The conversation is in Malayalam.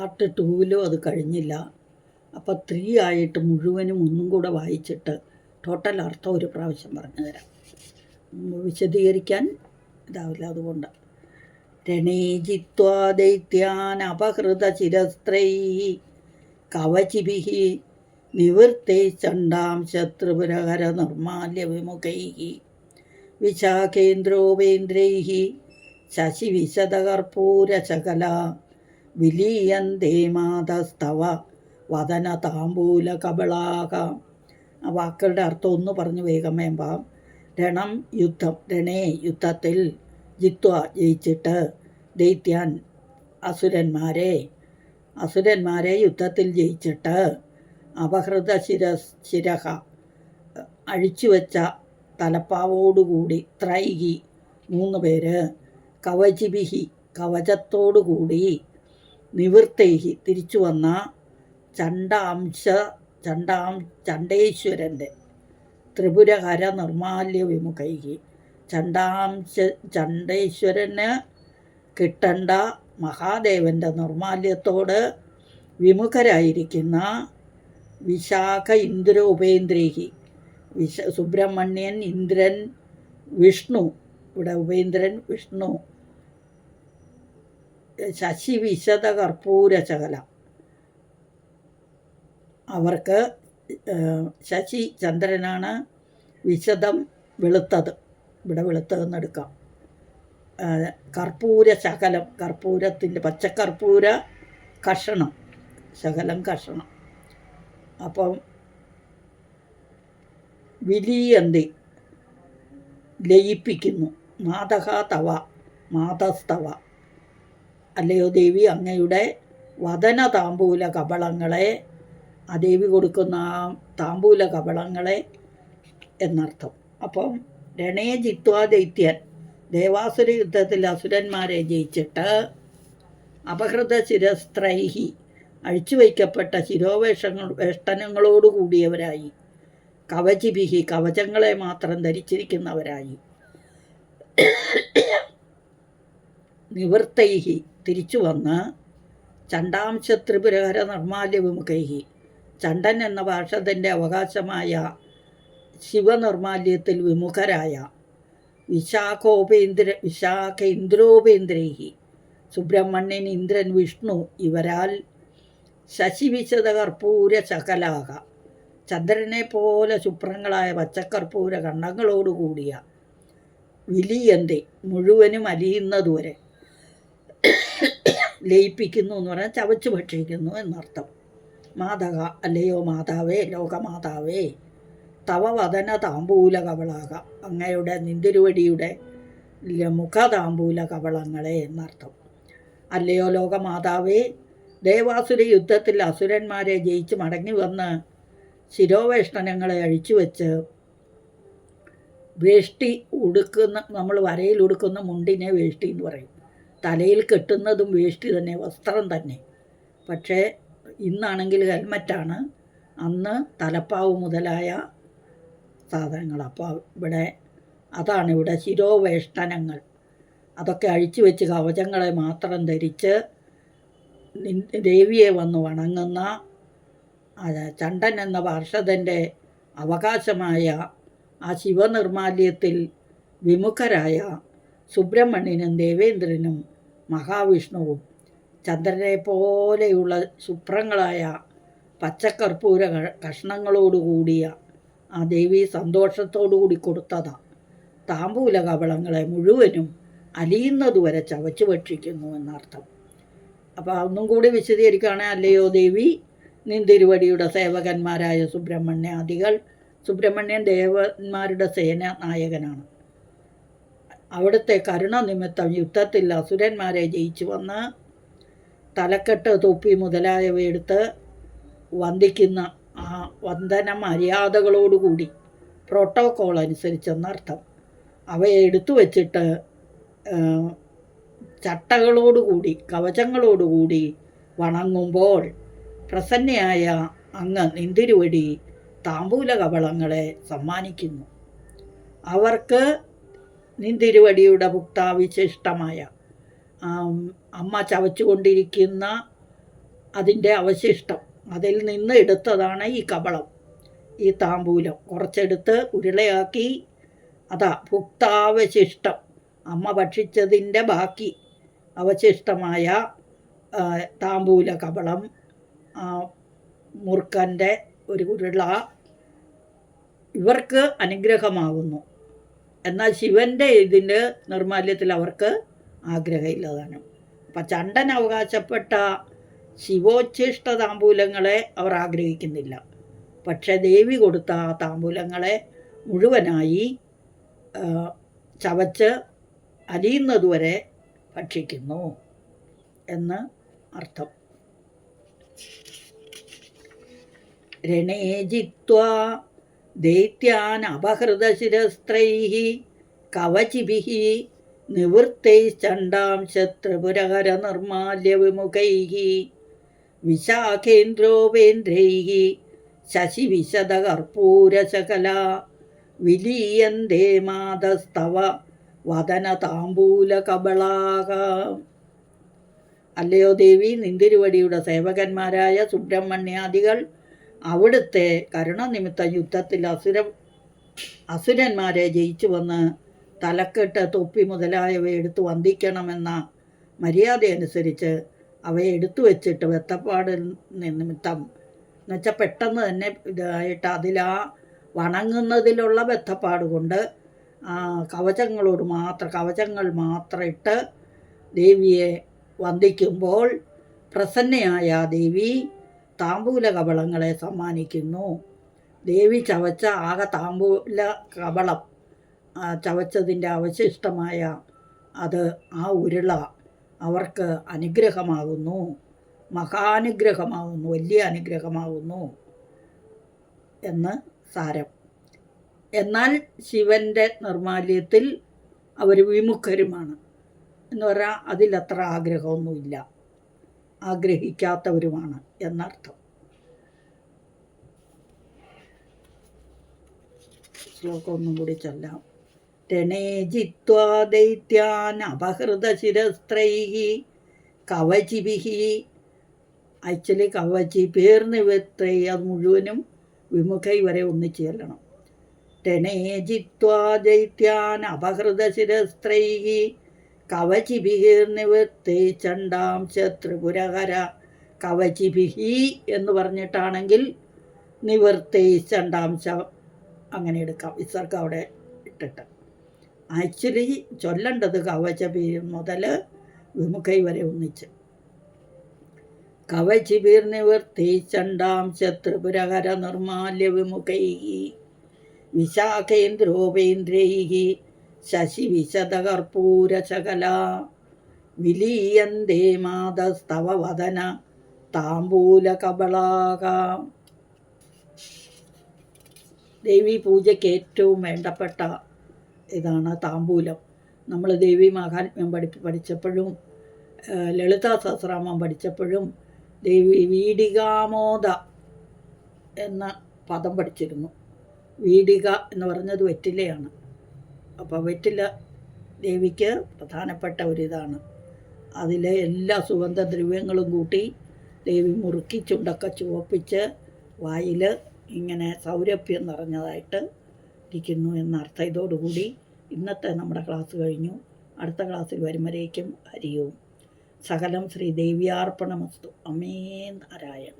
പാർട്ട് 2 അത് കഴിഞ്ഞില്ല. അപ്പോൾ 3 ആയിട്ട് മുഴുവനും ഒന്നും കൂടെ വായിച്ചിട്ട് ടോട്ടൽ അർത്ഥം ഒരു പ്രാവശ്യം പറഞ്ഞു തരാം. വിശദീകരിക്കാൻ ഇതാവില്ല, അതുകൊണ്ട്. രണേ ജിത്വാ ദൈത്യാൻ അപഹൃത ചിരസ്ത്രൈ കവചിഭിഃ നിവൃത്തൈ ചണ്ഡാം ശത്രുപുരഹര നിർമാല്യ വിമുഖൈഃ വിശാഖേന്ദ്രോപേന്ദ്രൈഃ ശശിവിശദകർപ്പൂരശകല വിലീയന്തേ മാതസ്തവ വദന താമ്പൂല കബളാക. ആ വാക്കുകളുടെ അർത്ഥം ഒന്ന് പറഞ്ഞു വേഗം വേമ്പാം. രണം യുദ്ധം, രണേ യുദ്ധത്തിൽ, ജിത്വ ജയിച്ചിട്ട്, ദൈത്യാൻ അസുരന്മാരെ യുദ്ധത്തിൽ ജയിച്ചിട്ട്, അപഹൃത ശിരഹ അഴിച്ചുവെച്ച തലപ്പാവോടുകൂടി, ത്രൈഹി 3 പേര്, കവചിഭിഹി കവചത്തോടുകൂടി, നിവൃത്തൈഹി തിരിച്ചു വന്ന, ചണ്ഡേശ്വരൻ്റെ ത്രിപുരഹര നിർമാല്യ വിമുഖൈഹി ചണ്ഡേശ്വരന് കിട്ടേണ്ട മഹാദേവൻ്റെ നിർമാല്യത്തോട് വിമുഖരായിരിക്കുന്ന വിശാഖ ഇന്ദ്രോപേന്ദ്രൈഹി സുബ്രഹ്മണ്യൻ, ഇന്ദ്രൻ, വിഷ്ണു, ഇവിടെ ഉപേന്ദ്രൻ വിഷ്ണു, ശശി വിശദ കർപ്പൂരശകല അവർക്ക് ശശി ചന്ദ്രനാണ്, വിശദം വെളുത്തത്, ഇവിടെ വെളുത്തതെന്ന് എടുക്കാം, കർപ്പൂര ശകലം കർപ്പൂരത്തിൻ്റെ പച്ചക്കർപ്പൂര കഷണം, ശകലം കഷണം. അപ്പം വിലീയന്തി ലയിപ്പിക്കുന്നു, മാതസ്തവ അല്ലയോ ദേവി അങ്ങയുടെ വദന താമ്പൂല കബളങ്ങളെ, ആ ദേവി കൊടുക്കുന്ന ആ താമ്പൂല കബളങ്ങളെ എന്നർത്ഥം. അപ്പം രണേ ജിത്വാ ദൈത്യൻ, ദേവാസുര യുദ്ധത്തിൽ അസുരന്മാരെ ജയിച്ചിട്ട്, അപഹൃത ശിരസ്ത്രൈഹി അഴിച്ചുവയ്ക്കപ്പെട്ട വേഷ്ടനങ്ങളോടുകൂടിയവരായി, കവചിഭിഹി കവചങ്ങളെ മാത്രം ധരിച്ചിരിക്കുന്നവരായി, നിവൃത്തൈഹി തിരിച്ചു വന്ന്, ചണ്ഡാംശ ത്രിപുരഹര നിർമാല്യ വിമുഖൈഹി ചണ്ഡൻ എന്ന പാർഷദൻ്റെ അവകാശമായ ശിവനിർമാല്യത്തിൽ വിമുഖരായ, വിശാഖ ഇന്ദ്രോപേന്ദ്രൈഹി സുബ്രഹ്മണ്യൻ, ഇന്ദ്രൻ, വിഷ്ണു ഇവരാൽ ശശിവിശദ കർപ്പൂര ശകലാക ചന്ദ്രനെ പോലെ ശുഭ്രങ്ങളായ പച്ചക്കർപ്പൂര കണ്ണങ്ങളോടുകൂടിയ, വിലിയന്തി മുഴുവനും അലിയുന്നതുവരെ, ലയിപ്പിക്കുന്നു എന്ന് പറഞ്ഞാൽ ചവച്ചു ഭക്ഷിക്കുന്നു എന്നർത്ഥം. മാതക അല്ലയോ മാതാവേ, ലോകമാതാവേ, തവ വദന താമ്പൂല കവളാക അങ്ങയുടെ നിന്തിരുവടിയുടെ മുഖതാമ്പൂല കവളങ്ങളെ എന്നർത്ഥം. അല്ലയോ ലോകമാതാവേ, ദേവാസുര യുദ്ധത്തിൽ അസുരന്മാരെ ജയിച്ച് മടങ്ങി വന്ന് ശിരോവേഷ്ടനങ്ങളെ അഴിച്ചുവെച്ച്, വേഷ്ടി ഉടുക്കുന്ന, നമ്മൾ വരയിൽ ഉടുക്കുന്ന മുണ്ടിനെ വേഷ്ടി എന്ന് പറയും, തലയിൽ കെട്ടുന്നതും വേഷ്ടി തന്നെ, വസ്ത്രം തന്നെ. പക്ഷേ ഇന്നാണെങ്കിൽ ഹെൽമറ്റാണ്, അന്ന് തലപ്പാവ് മുതലായ സാധനങ്ങൾ. അപ്പോൾ അതാണ് ഇവിടെ ശിരോവേഷ്ടനങ്ങൾ, അതൊക്കെ അഴിച്ചു വെച്ച് കവചങ്ങളെ മാത്രം ധരിച്ച് ദേവിയെ വന്ന് വണങ്ങുന്ന ചണ്ഡൻ എന്ന പാർഷദൻ്റെ അവകാശമായ ആ ശിവനിർമാല്യത്തിൽ വിമുഖരായ സുബ്രഹ്മണ്യനും ദേവേന്ദ്രനും മഹാവിഷ്ണുവും ചന്ദ്രനെ പോലെയുള്ള ശുഭ്രങ്ങളായ പച്ചക്കർപ്പൂര കഷ്ണങ്ങളോടുകൂടിയ ആ ദേവി സന്തോഷത്തോടുകൂടി കൊടുത്തതാണ്. താമ്പൂല കവളങ്ങളെ മുഴുവനും അലിയുന്നതുവരെ ചവച്ചു ഭക്ഷിക്കുന്നു എന്നർത്ഥം. അപ്പോൾ ഒന്നും കൂടി വിശദീകരിക്കുകയാണെങ്കിൽ, അല്ലയോ ദേവി, നിന്തിരുവടിയുടെ സേവകന്മാരായ സുബ്രഹ്മണ്യാദികൾ, സുബ്രഹ്മണ്യൻ ദേവന്മാരുടെ സേന നായകനാണ്, അവിടുത്തെ കരുണ നിമിത്തം യുദ്ധത്തിൽ അസുരന്മാരെ ജയിച്ചു വന്ന് തലക്കെട്ട്, തൊപ്പി മുതലായവയെടുത്ത് വന്ദിക്കുന്ന ആ വന്ദന മര്യാദകളോടുകൂടി, പ്രോട്ടോക്കോൾ അനുസരിച്ചെന്നർത്ഥം, അവയെ എടുത്തു വച്ചിട്ട് ചട്ടകളോടുകൂടി കവചങ്ങളോടുകൂടി വണങ്ങുമ്പോൾ പ്രസന്നയായ അങ്ങ് നിന്തിരുവടി താമ്പൂല കവളങ്ങളെ സമ്മാനിക്കുന്നു. അവർക്ക് നിന്തിരുവടിയുടെ ഭുക്താവിശിഷ്ടമായ അമ്മ ചവച്ചുകൊണ്ടിരിക്കുന്ന അതിൻ്റെ അവശിഷ്ടം, അതിൽ നിന്ന് എടുത്തതാണ് ഈ കബളം, ഈ താമ്പൂലം. കുറച്ചെടുത്ത് ഉരുളയാക്കി, അതാ ഭുക്താവശിഷ്ടം, അമ്മ ഭക്ഷിച്ചതിൻ്റെ ബാക്കി അവശിഷ്ടമായ താമ്പൂല കബളം, മൂർഖൻ്റെ ഒരു ഉരുള ഇവർക്ക് അനുഗ്രഹമാകുന്നു. എന്നാൽ ശിവൻ്റെ ഇതിൻ്റെ നിർമാല്യത്തിൽ അവർക്ക് ആഗ്രഹമില്ലതാണ്. അപ്പം ചണ്ടൻ അവകാശപ്പെട്ട ശിവോച്ഛിഷ്ട താമ്പൂലങ്ങളെ അവർ ആഗ്രഹിക്കുന്നില്ല. പക്ഷെ ദേവി കൊടുത്ത ആ താമ്പൂലങ്ങളെ മുഴുവനായി ചവച്ച് അലിയുന്നതുവരെ ഭക്ഷിക്കുന്നു എന്ന് അർത്ഥം. രണേ ജിത്വാ ദൈത്യാൻ അപഹൃതശിരസ്ത്രൈഃ കവചിഭിഃ നിവൃത്തൈശ്ചണ്ഡാംശ ത്രിപുരഹര നിർമാല്യവിമുഖൈഃ വിശാഖേന്ദ്രോപേന്ദ്രൈഃ ശശിവിശദകർപ്പൂരശകലാ വിലീയന്തേ മാതസ്തവ വദനതാംബൂലകബളാക. അല്ലയോ ദേവി, നിന്തിരുവടിയുടെ സേവകന്മാരായ സുബ്രഹ്മണ്യാദികൾ അവിടുത്തെ കരുണനിമിത്ത യുദ്ധത്തിൽ അസുരന്മാരെ ജയിച്ചു വന്ന് തലക്കെട്ട്, തൊപ്പി മുതലായവ എടുത്ത് വന്ദിക്കണമെന്ന മര്യാദയനുസരിച്ച് അവയെ എടുത്തു വച്ചിട്ട് വെത്തപ്പാട് നിമിത്തം എന്നുവെച്ചാൽ പെട്ടെന്ന് തന്നെ ഇതായിട്ട് അതിലാ വണങ്ങുന്നതിലുള്ള ബന്ധപ്പാട് കൊണ്ട് കവചങ്ങൾ മാത്രം ഇട്ട് ദേവിയെ വന്ദിക്കുമ്പോൾ പ്രസന്നയായ ദേവി താമ്പൂല കബളങ്ങളെ സമ്മാനിക്കുന്നു. ദേവി ചവച്ച ആകെ താമ്പൂല കബളം, ചവച്ചതിൻ്റെ അവശിഷ്ടമായ അത്, ആ ഉരുള അവർക്ക് അനുഗ്രഹമാകുന്നു, മഹാനുഗ്രഹമാകുന്നു, വലിയ അനുഗ്രഹമാകുന്നു എന്ന് സാരം. എന്നാൽ ശിവൻ്റെ നിർമാല്യത്തിൽ അവർ വിമുഖരുമാണ് എന്ന് പറഞ്ഞാൽ അതിലത്ര ആഗ്രഹമൊന്നുമില്ല, ആഗ്രഹിക്കാത്തവരുമാണ് എന്നർത്ഥം. ശ്ലോകം ഒന്നും കൂടി ചൊല്ലാം. രണേ ജിത്വാ ദൈത്യാൻ അപഹൃതശിരസ്ത്രൈഃ കവചിഭിഃ. ആക്ച്വലി കവചി പേർനിവൃത്തൈ, അത് മുഴുവനും വിമുഖൈ വരെ ഒന്നിച്ച് ചെല്ലണം. രണേ ജിത്വാ ദൈത്യാൻ അപഹൃതശിരസ്ത്രൈഃ കവചിഭിഃ നിവൃത്തൈ ചണ്ഡാംശ ത്രിപുരഹര. കവചിഭിഃ എന്ന് പറഞ്ഞിട്ടാണെങ്കിൽ നിവൃത്തൈ ചണ്ഡാംശ അങ്ങനെ എടുക്കാം, വിസർഗം അവിടെ ഇട്ടിട്ട്. ആക്ച്വലി ചൊല്ലേണ്ടത് കവചഭി മുതൽ വിമുഖൈ വരെ ഒന്നിച്ച്. കവചിഭിർ നിവൃത്തി ചണ്ഡാംശ ത്രിപുരഹര നിർമാല്യ വിമുഖൈഃ വിശാഖേന്ദ്രോപേന്ദ്രൈഃ ശശിവിശദകർപ്പൂരശകലാ വിലീയന്തേ മാതസ്തവ വദന താംബൂലകബളാക. ദേവി പൂജയ്ക്ക് ഏറ്റവും വേണ്ടപ്പെട്ട ഇതാണ് താമ്പൂലം. നമ്മൾ ദേവി മഹാത്മ്യം പഠിച്ചപ്പോഴും ലളിതാ സഹസ്രനാമം പഠിച്ചപ്പോഴും ദേവി വീടികാമോദ എന്ന പദം പഠിച്ചിരുന്നു. വീടിക എന്ന് പറഞ്ഞത് വെറ്റിലയാണ്. അപ്പോൾ വെറ്റില ദേവിക്ക് പ്രധാനപ്പെട്ട ഒരിതാണ്. അതിലെ എല്ലാ സുഗന്ധദ്രവ്യങ്ങളും കൂട്ടി ദേവി മുറുക്കി ചുണ്ടൊക്കെ ചുവപ്പിച്ച് വായിൽ ഇങ്ങനെ സൗരഭ്യം നിറഞ്ഞതായിട്ട് ഇരിക്കുന്നു എന്നർത്ഥം. ഇതോടുകൂടി ഇന്നത്തെ നമ്മുടെ ക്ലാസ് കഴിഞ്ഞു. അടുത്ത ക്ലാസ്സിൽ വരും വരേക്കും ഹരിയോം. സകലം ശ്രീ ദേവ്യാർപ്പണമസ്തു. അമേ നാരായണ.